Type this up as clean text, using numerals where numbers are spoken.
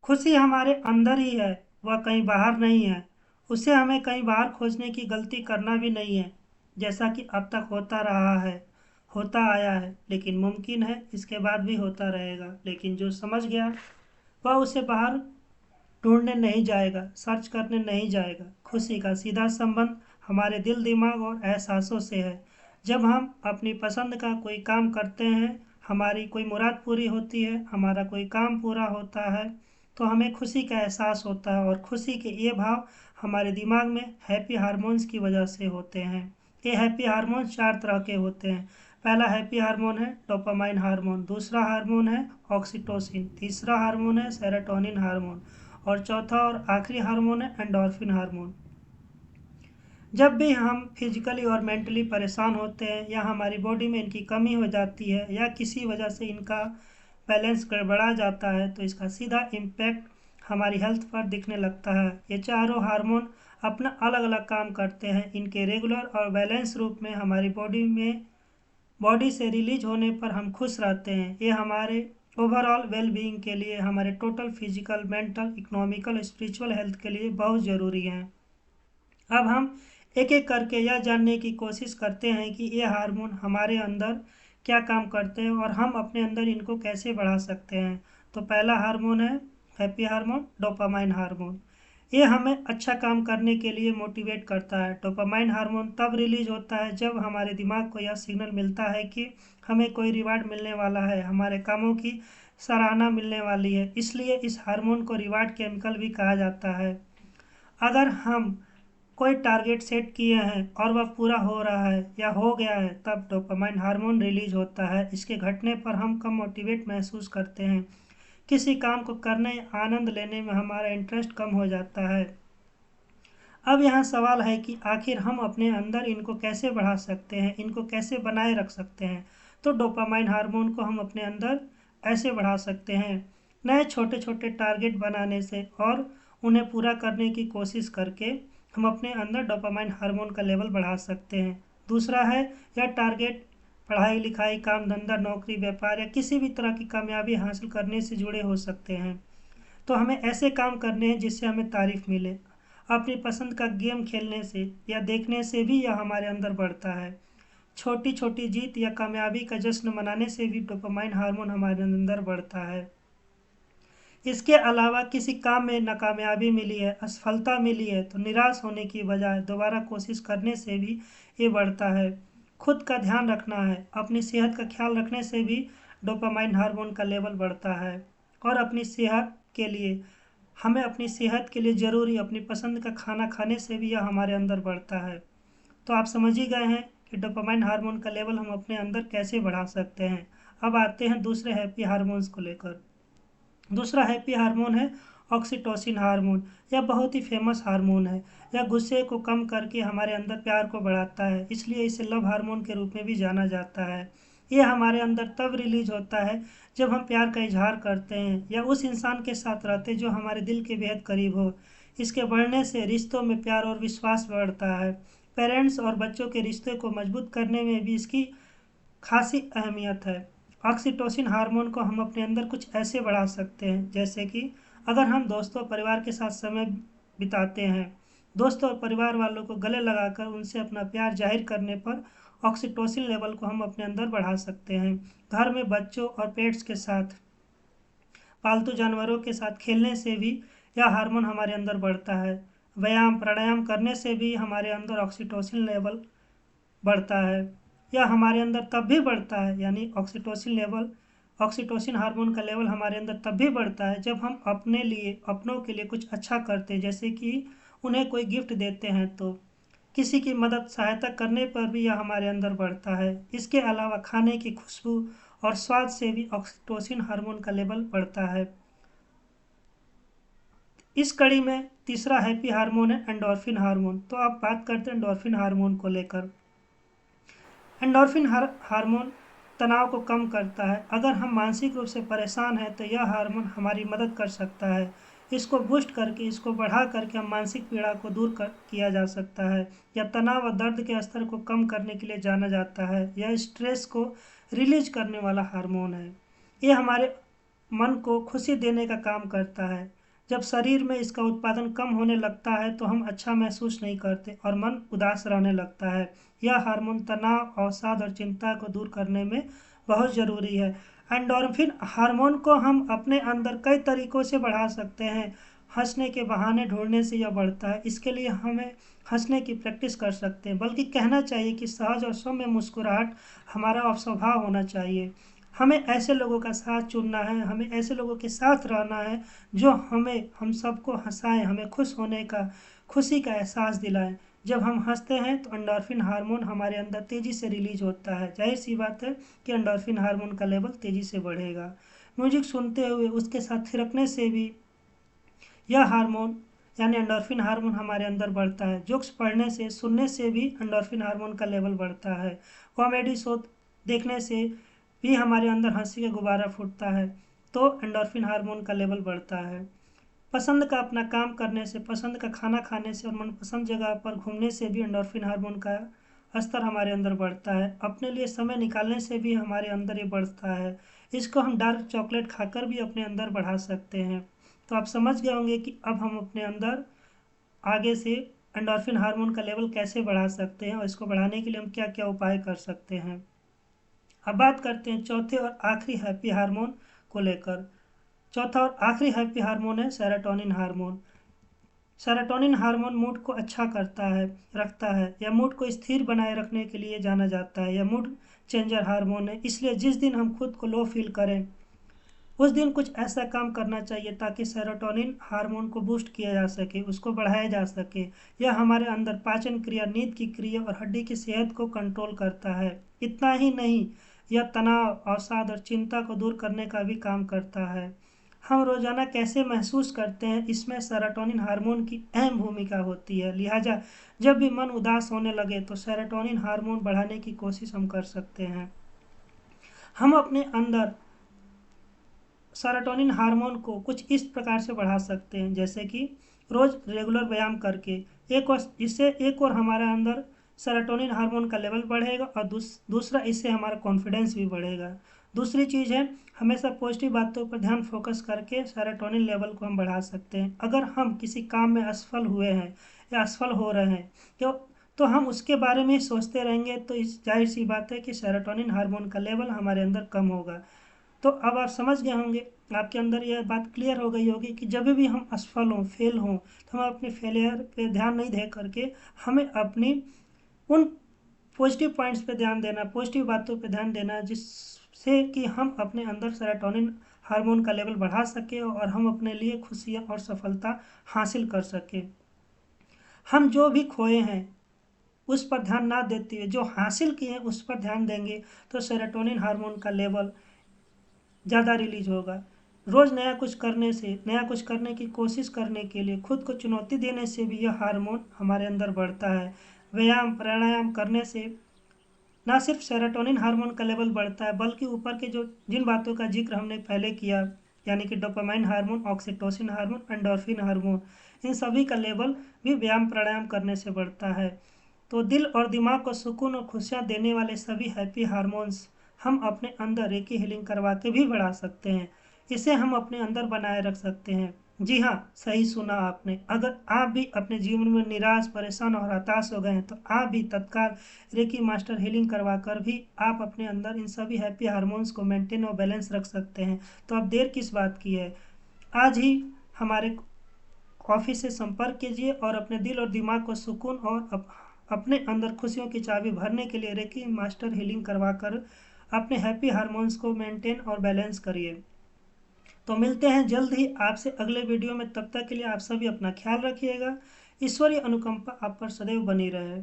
खुशी हमारे अंदर ही है, वह कहीं बाहर नहीं है। उसे हमें कहीं बाहर खोजने की गलती करना भी नहीं है। जैसा कि अब तक होता रहा है, होता आया है, लेकिन मुमकिन है इसके बाद भी होता रहेगा। लेकिन जो समझ गया वह उसे बाहर ढूंढने नहीं जाएगा, सर्च करने नहीं जाएगा। खुशी का सीधा संबंध हमारे दिल, दिमाग और एहसासों से है। जब हम अपनी पसंद का कोई काम करते हैं, हमारी कोई मुराद पूरी होती है, हमारा कोई काम पूरा होता है, तो हमें खुशी का एहसास होता है। और खुशी के ये भाव हमारे दिमाग में हैप्पी हार्मोन्स की वजह से होते हैं। ये हैप्पी हार्मोन्स चार तरह के होते हैं। पहला हैप्पी हार्मोन है डोपामाइन हार्मोन, दूसरा हार्मोन है ऑक्सीटोसिन, तीसरा हार्मोन है सेरोटोनिन हार्मोन, और चौथा और आखिरी हार्मोन है एंडोर्फिन हार्मोन। जब भी हम फिजिकली और मेंटली परेशान होते हैं या हमारी बॉडी में इनकी कमी हो जाती है या किसी वजह से इनका बैलेंस गड़बड़ा जाता है, तो इसका सीधा इम्पैक्ट हमारी हेल्थ पर दिखने लगता है। ये चारों हार्मोन अपना अलग अलग काम करते हैं। इनके रेगुलर और बैलेंस रूप में हमारी बॉडी से रिलीज होने पर हम खुश रहते हैं। ये हमारे ओवरऑल वेल बीइंग के लिए, हमारे total physical, mental, economical, spiritual health के लिए बहुत ज़रूरी हैं। अब हम एक एक करके यह जानने की कोशिश करते हैं कि ये हार्मोन हमारे अंदर क्या काम करते हैं और हम अपने अंदर इनको कैसे बढ़ा सकते हैं। तो पहला हार्मोन है हैप्पी हार्मोन डोपामाइन हार्मोन। ये हमें अच्छा काम करने के लिए मोटिवेट करता है। डोपामाइन हार्मोन तब रिलीज होता है जब हमारे दिमाग को यह सिग्नल मिलता है कि हमें कोई रिवार्ड मिलने वाला है, हमारे कामों की सराहना मिलने वाली है। इसलिए इस हार्मोन को रिवार्ड केमिकल भी कहा जाता है। अगर हम कोई टारगेट सेट किए हैं और वह पूरा हो रहा है या हो गया है, तब डोपामाइन हार्मोन रिलीज होता है। इसके घटने पर हम कम मोटिवेट महसूस करते हैं। किसी काम को करने, आनंद लेने में हमारा इंटरेस्ट कम हो जाता है। अब यहाँ सवाल है कि आखिर हम अपने अंदर इनको कैसे बढ़ा सकते हैं, इनको कैसे बनाए रख सकते हैं। तो डोपामाइन हार्मोन को हम अपने अंदर ऐसे बढ़ा सकते हैं, नए छोटे छोटे टारगेट बनाने से और उन्हें पूरा करने की कोशिश करके हम अपने अंदर डोपामाइन हार्मोन का लेवल बढ़ा सकते हैं। दूसरा है यह टारगेट पढ़ाई लिखाई, काम धंधा, नौकरी, व्यापार या किसी भी तरह की कामयाबी हासिल करने से जुड़े हो सकते हैं। तो हमें ऐसे काम करने हैं जिससे हमें तारीफ मिले। अपनी पसंद का गेम खेलने से या देखने से भी यह हमारे अंदर बढ़ता है। छोटी छोटी जीत या कामयाबी का जश्न मनाने से भी डोपामाइन हार्मोन हमारे अंदर बढ़ता है। इसके अलावा किसी काम में नाकामयाबी मिली है, असफलता मिली है, तो निराश होने की बजाय दोबारा कोशिश करने से भी ये बढ़ता है। खुद का ध्यान रखना है, अपनी सेहत का ख्याल रखने से भी डोपामाइन हार्मोन का लेवल बढ़ता है। और अपनी सेहत के लिए, हमें अपनी सेहत के लिए ज़रूरी अपनी पसंद का खाना खाने से भी यह हमारे अंदर बढ़ता है। तो आप समझ ही गए हैं कि डोपामाइन हार्मोन का लेवल हम अपने अंदर कैसे बढ़ा सकते हैं। अब आते हैं दूसरे हैप्पी हार्मोन्स को लेकर। दूसरा हैप्पी हार्मोन है ऑक्सीटोसिन हार्मोन। यह बहुत ही फेमस हार्मोन है। यह गुस्से को कम करके हमारे अंदर प्यार को बढ़ाता है, इसलिए इसे लव हार्मोन के रूप में भी जाना जाता है। यह हमारे अंदर तब रिलीज होता है जब हम प्यार का इजहार करते हैं या उस इंसान के साथ रहते हैं जो हमारे दिल के बेहद करीब हो। इसके बढ़ने से रिश्तों में प्यार और विश्वास बढ़ता है। पेरेंट्स और बच्चों के रिश्ते को मजबूत करने में भी इसकी खासी अहमियत है। ऑक्सीटोसिन हार्मोन को हम अपने अंदर कुछ ऐसे बढ़ा सकते हैं, जैसे कि अगर हम दोस्तों परिवार के साथ समय बिताते हैं, दोस्तों और परिवार वालों को गले लगाकर उनसे अपना प्यार जाहिर करने पर ऑक्सीटोसिन लेवल को हम अपने अंदर बढ़ा सकते हैं। घर में बच्चों और पेट्स के साथ, पालतू जानवरों के साथ खेलने से भी यह हार्मोन हमारे अंदर बढ़ता है। व्यायाम प्राणायाम करने से भी हमारे अंदर ऑक्सीटोसिन लेवल बढ़ता है। यह हमारे अंदर तब भी बढ़ता है, यानी ऑक्सीटोसिन हार्मोन का लेवल हमारे अंदर तब भी बढ़ता है जब हम अपने लिए, अपनों के लिए कुछ अच्छा करते हैं, जैसे कि उन्हें कोई गिफ्ट देते हैं, तो किसी की मदद सहायता करने पर भी यह हमारे अंदर बढ़ता है। इसके अलावा खाने की खुशबू और स्वाद से भी ऑक्सीटोसिन हार्मोन का लेवल बढ़ता है। इस कड़ी में तीसरा हैप्पी हार्मोन है एंडोर्फिन हार्मोन। तो आप बात करते हैं एंडोर्फिन हार्मोन को लेकर। एंडोर्फिन हार्मोन तनाव को कम करता है। अगर हम मानसिक रूप से परेशान हैं तो यह हार्मोन हमारी मदद कर सकता है। इसको बूस्ट करके, इसको बढ़ा करके हम मानसिक पीड़ा को दूर किया जा सकता है। यह तनाव और दर्द के स्तर को कम करने के लिए जाना जाता है। यह स्ट्रेस को रिलीज करने वाला हार्मोन है। ये हमारे मन को खुशी देने का काम करता है। जब शरीर में इसका उत्पादन कम होने लगता है तो हम अच्छा महसूस नहीं करते और मन उदास रहने लगता है। यह हार्मोन तनाव, अवसाद और चिंता को दूर करने में बहुत ज़रूरी है। एंडोर्फिन हार्मोन को हम अपने अंदर कई तरीकों से बढ़ा सकते हैं। हंसने के बहाने ढूंढने से यह बढ़ता है। इसके लिए हमें हंसने की प्रैक्टिस कर सकते हैं, बल्कि कहना चाहिए कि सहज और सौम्य मुस्कुराहट हमारा स्वभाव होना चाहिए। हमें ऐसे लोगों का साथ चुनना है, हमें ऐसे लोगों के साथ रहना है जो हम सबको हंसाएं, हमें खुश होने का, खुशी का एहसास दिलाएं। जब हम हंसते हैं तो एंडोर्फिन हार्मोन हमारे अंदर तेज़ी से रिलीज होता है। जाहिर सी बात है कि एंडोर्फिन हार्मोन का लेवल तेज़ी से बढ़ेगा। म्यूजिक सुनते हुए उसके साथ थिरकने से भी यह हार्मोन यानी एंडोर्फिन हार्मोन हमारे अंदर बढ़ता है। जोक्स पढ़ने से, सुनने से भी एंडोर्फिन हार्मोन का लेवल बढ़ता है। कॉमेडी शो देखने से भी हमारे अंदर हंसी का गुब्बारा फूटता है, तो एंडोर्फिन हार्मोन का लेवल बढ़ता है। पसंद का अपना काम करने से, पसंद का खाना खाने से और मनपसंद जगह पर घूमने से भी एंडोर्फिन हार्मोन का स्तर हमारे अंदर बढ़ता है। अपने लिए समय निकालने से भी हमारे अंदर ये बढ़ता है। इसको हम डार्क चॉकलेट खाकर भी अपने अंदर बढ़ा सकते हैं। तो आप समझ गए होंगे कि अब हम अपने अंदर आगे से एंडोर्फिन हार्मोन का लेवल कैसे बढ़ा सकते हैं और इसको बढ़ाने के लिए हम क्या क्या उपाय कर सकते हैं। अब बात करते हैं चौथे और आखिरी हैप्पी हार्मोन को लेकर। चौथा और आखिरी हैप्पी हार्मोन है serotonin hormone. Serotonin hormone mood को अच्छा रखता है। यह मूड को स्थिर बनाए रखने के लिए जाना जाता है। यह मूड चेंजर हार्मोन है। इसलिए जिस दिन हम खुद को लो फील करें उस दिन कुछ ऐसा काम करना चाहिए ताकि सेरोटोनिन हार्मोन को बूस्ट किया जा सके, उसको बढ़ाया जा सके। यह हमारे अंदर पाचन क्रिया, नींद की क्रिया और हड्डी की सेहत को कंट्रोल करता है। इतना ही नहीं, यह तनाव, अवसाद और चिंता को दूर करने का भी काम करता है। हम रोजाना कैसे महसूस करते हैं, इसमें सेरोटोनिन हार्मोन की अहम भूमिका होती है। लिहाजा जब भी मन उदास होने लगे तो सेरोटोनिन हार्मोन बढ़ाने की कोशिश हम कर सकते हैं। हम अपने अंदर सेरोटोनिन हार्मोन को कुछ इस प्रकार से बढ़ा सकते हैं, जैसे कि रोज रेगुलर व्यायाम करके। इससे एक और हमारे अंदर सेरोटोनिन हार्मोन का लेवल बढ़ेगा और दूसरा इससे हमारा कॉन्फिडेंस भी बढ़ेगा। दूसरी चीज़ है, हमेशा पॉजिटिव बातों पर ध्यान फोकस करके सेरोटोनिन लेवल को हम बढ़ा सकते हैं। अगर हम किसी काम में असफल हुए हैं या असफल हो रहे हैं तो हम उसके बारे में सोचते रहेंगे तो इस जाहिर सी बात है कि सेरोटोनिन हार्मोन का लेवल हमारे अंदर कम होगा। तो अब आप समझ गए होंगे, आपके अंदर यह बात क्लियर हो गई होगी कि जब भी हम असफल हों, फेल हों, तो हम अपने फेलियर पे ध्यान नहीं दे करके हमें अपनी उन पॉजिटिव पॉइंट्स पे ध्यान देना, पॉजिटिव बातों पे ध्यान देना, जिससे कि हम अपने अंदर सेरोटोनिन हार्मोन का लेवल बढ़ा सके और हम अपने लिए खुशियाँ और सफलता हासिल कर सके। हम जो भी खोए हैं उस पर ध्यान ना देते हुए जो हासिल किए हैं उस पर ध्यान देंगे तो सेरोटोनिन हार्मोन का लेवल ज़्यादा रिलीज होगा। रोज़ नया कुछ करने से, नया कुछ करने की कोशिश करने के लिए खुद को चुनौती देने से भी यह हार्मोन हमारे अंदर बढ़ता है। व्यायाम, प्राणायाम करने से ना सिर्फ सेरोटोनिन हार्मोन का लेवल बढ़ता है, बल्कि ऊपर के जिन बातों का जिक्र हमने पहले किया, यानी कि dopamine hormone, oxytocin hormone, endorphin hormone, इन सभी का लेवल भी व्यायाम प्राणायाम करने से बढ़ता है। तो दिल और दिमाग को सुकून और खुशियाँ देने वाले सभी हैप्पी हार्मोन्स हम अपने अंदर रेकी हीलिंग करवा के भी बढ़ा सकते हैं। इसे हम अपने अंदर बनाए रख सकते हैं। जी हाँ, सही सुना आपने। अगर आप भी अपने जीवन में निराश, परेशान और हताश हो गए हैं तो आप भी तत्काल रेकी मास्टर हीलिंग करवा कर भी आप अपने अंदर इन सभी हैप्पी हार्मोन्स को मेंटेन और बैलेंस रख सकते हैं। तो अब देर किस बात की है, आज ही हमारे ऑफिस से संपर्क कीजिए और अपने दिल और दिमाग को सुकून और अपने अंदर खुशियों की चाबी भरने के लिए रेकी मास्टर हीलिंग करवाकर अपने हैप्पी हार्मोन्स को मेंटेन और बैलेंस करिए। तो मिलते हैं जल्द ही आपसे अगले वीडियो में। तब तक के लिए आप सभी अपना ख्याल रखिएगा। ईश्वरीय अनुकंपा आप पर सदैव बनी रहे।